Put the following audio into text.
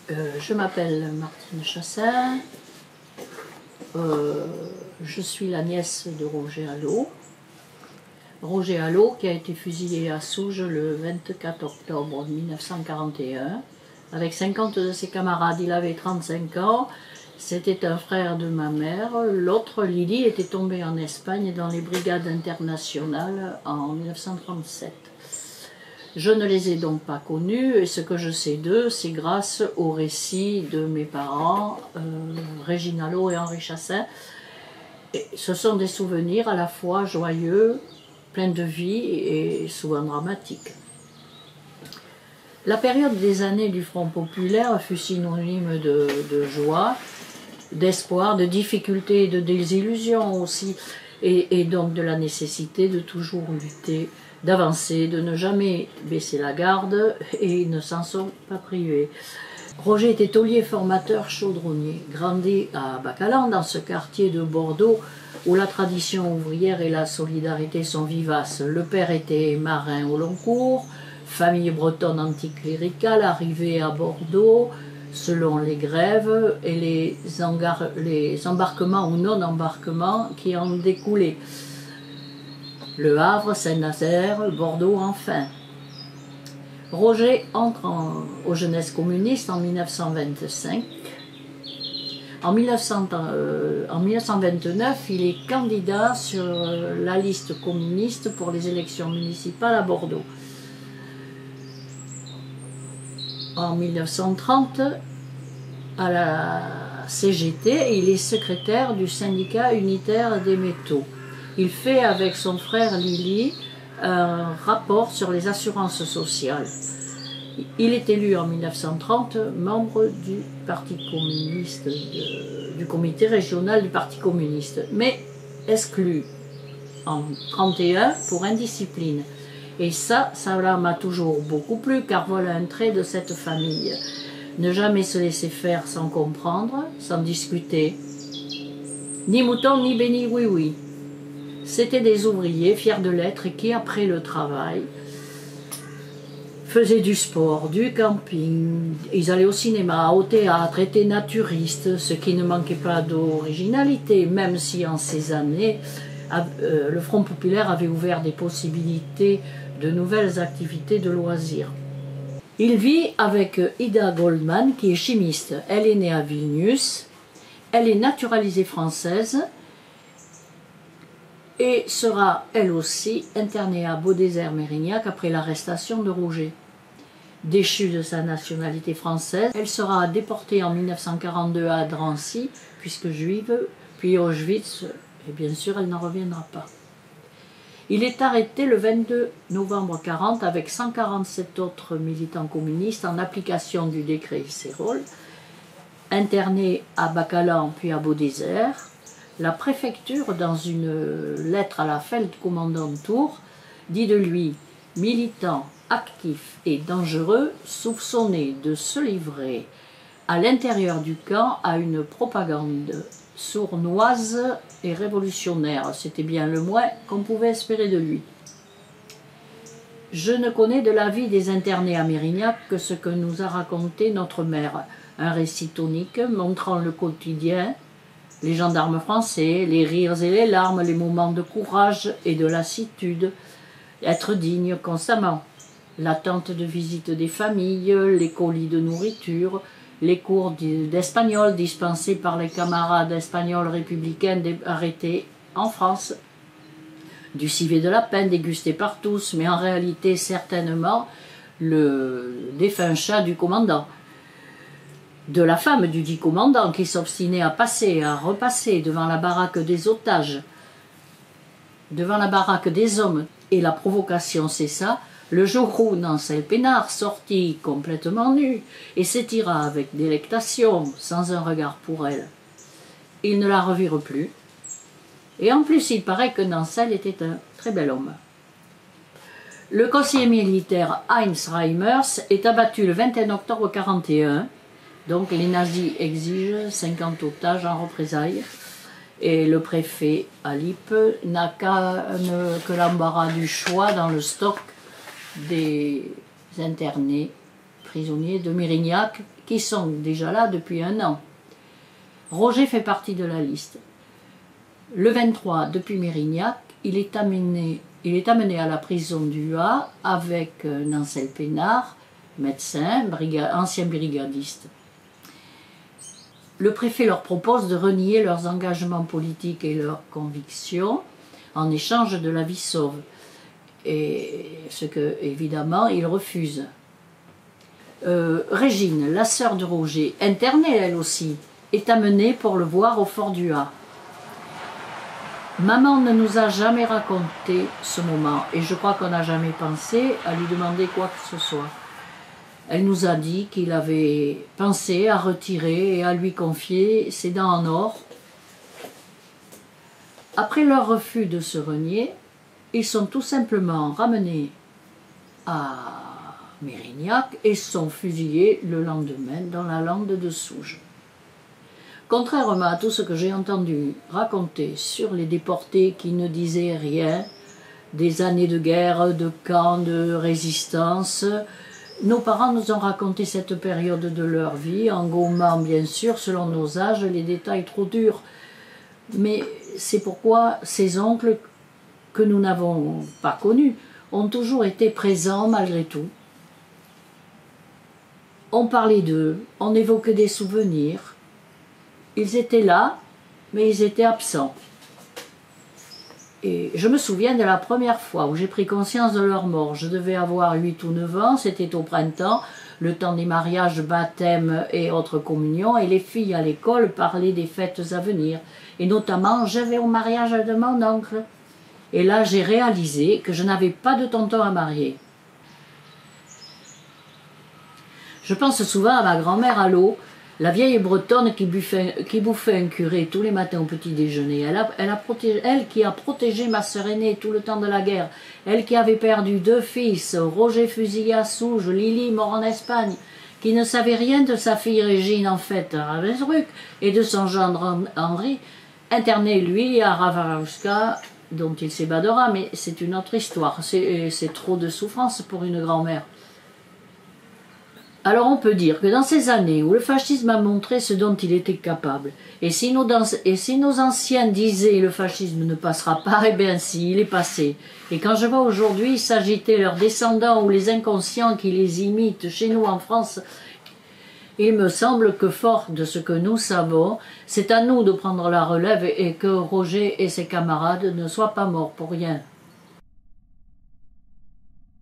Je m'appelle Martine Chassin, je suis la nièce de Roger Allot. Roger Allot qui a été fusillé à Souges le 24 octobre 1941 avec 50 de ses camarades. Il avait 35 ans, c'était un frère de ma mère. L'autre, Lily, était tombée en Espagne dans les brigades internationales en 1937. Je ne les ai donc pas connus, et ce que je sais d'eux, c'est grâce au récit de mes parents, Régine Allot et Henri Chassin. Et ce sont des souvenirs à la fois joyeux, pleins de vie et souvent dramatiques. La période des années du Front populaire fut synonyme de joie, d'espoir, de difficultés et de désillusions aussi, et donc de la nécessité de toujours lutter, d'avancer, de ne jamais baisser la garde, et ils ne s'en sont pas privés. Roger était taulier formateur chaudronnier, grandi à Bacalan, dans ce quartier de Bordeaux où la tradition ouvrière et la solidarité sont vivaces. Le père était marin au long cours, famille bretonne anticléricale arrivée à Bordeaux selon les grèves et les embarquements ou non-embarquements qui en découlaient. Le Havre, Saint-Nazaire, Bordeaux enfin. Roger entre aux jeunesses communistes en 1925. En 1929, il est candidat sur la liste communiste pour les élections municipales à Bordeaux. En 1930, à la CGT, il est secrétaire du syndicat unitaire des métaux. Il fait avec son frère Lily un rapport sur les assurances sociales. Il est élu en 1930 membre du Parti communiste, du comité régional du Parti communiste, mais exclu en 1931 pour indiscipline. Et ça m'a toujours beaucoup plu, car voilà un trait de cette famille. Ne jamais se laisser faire sans comprendre, sans discuter. Ni mouton, ni béni, oui, oui. C'étaient des ouvriers fiers de l'être et qui, après le travail, faisaient du sport, du camping, ils allaient au cinéma, au théâtre, étaient naturistes, ce qui ne manquait pas d'originalité, même si en ces années, le Front populaire avait ouvert des possibilités de nouvelles activités de loisirs. Il vit avec Ida Goldman, qui est chimiste. Elle est née à Vilnius, elle est naturalisée française, et sera, elle aussi, internée à Beaudesert-Mérignac après l'arrestation de Roger. Déchue de sa nationalité française, elle sera déportée en 1942 à Drancy, puisque juive, puis Auschwitz, et bien sûr, elle n'en reviendra pas. Il est arrêté le 22 novembre 1940 avec 147 autres militants communistes en application du décret Serol, interné à Bacalan puis à Beaudesert. La préfecture, dans une lettre à la Feldkommandantur, dit de lui « militant, actif et dangereux, soupçonné de se livrer à l'intérieur du camp à une propagande sournoise et révolutionnaire ». C'était bien le moins qu'on pouvait espérer de lui. Je ne connais de la vie des internés à Mérignac que ce que nous a raconté notre mère, un récit tonique montrant le quotidien, les gendarmes français, les rires et les larmes, les moments de courage et de lassitude, être digne constamment, l'attente de visite des familles, les colis de nourriture, les cours d'espagnol dispensés par les camarades espagnols républicains arrêtés en France, du civet de lapin dégusté par tous, mais en réalité certainement le défunt chat du commandant, de la femme du dit commandant qui s'obstinait à passer, à repasser devant la baraque des otages, devant la baraque des hommes, et la provocation cessa le jour où Nancel Pénard sortit complètement nu et s'étira avec délectation, sans un regard pour elle. Ils ne la revirent plus, et en plus il paraît que Nancel était un très bel homme. Le conseiller militaire Heinz Reimers est abattu le 21 octobre 1941. Donc les nazis exigent 50 otages en représailles et le préfet Alip n'a que l'embarras du choix dans le stock des internés prisonniers de Mérignac qui sont déjà là depuis un an. Roger fait partie de la liste. Le 23, depuis Mérignac, il est amené à la prison du Havre avec Nancel Pénard, médecin, ancien brigadiste. Le préfet leur propose de renier leurs engagements politiques et leurs convictions en échange de la vie sauve. Et ce que, évidemment, ils refusent. Régine, la sœur de Roger, internée elle aussi, est amenée pour le voir au fort du Havre. Maman ne nous a jamais raconté ce moment et je crois qu'on n'a jamais pensé à lui demander quoi que ce soit. Elle nous a dit qu'il avait pensé à retirer et à lui confier ses dents en or. Après leur refus de se renier, ils sont tout simplement ramenés à Mérignac et sont fusillés le lendemain dans la lande de Souges. Contrairement à tout ce que j'ai entendu raconter sur les déportés qui ne disaient rien, des années de guerre, de camps, de résistance, nos parents nous ont raconté cette période de leur vie, en gommant bien sûr, selon nos âges, les détails trop durs. Mais c'est pourquoi ces oncles, que nous n'avons pas connus, ont toujours été présents malgré tout. On parlait d'eux, on évoquait des souvenirs. Ils étaient là, mais ils étaient absents. Et je me souviens de la première fois où j'ai pris conscience de leur mort. Je devais avoir 8 ou 9 ans, c'était au printemps, le temps des mariages, baptêmes et autres communions, et les filles à l'école parlaient des fêtes à venir. Et notamment, je vais au mariage de mon oncle. Et là, j'ai réalisé que je n'avais pas de tonton à marier. Je pense souvent à ma grand-mère à l'eau, la vieille bretonne qui bouffait un curé tous les matins au petit déjeuner. Elle qui a protégé ma sœur aînée tout le temps de la guerre. Elle qui avait perdu 2 fils, Roger fusillé à Souges, Lily mort en Espagne, qui ne savait rien de sa fille Régine en fait à Ravensbrück et de son gendre Henri, interné lui à Ravarauska, dont il s'évadera, mais c'est une autre histoire. C'est trop de souffrance pour une grand-mère. Alors on peut dire que dans ces années où le fascisme a montré ce dont il était capable, et si nos anciens disaient le fascisme ne passera pas, eh bien si, il est passé. Et quand je vois aujourd'hui s'agiter leurs descendants ou les inconscients qui les imitent chez nous en France, il me semble que fort de ce que nous savons, c'est à nous de prendre la relève et que Roger et ses camarades ne soient pas morts pour rien.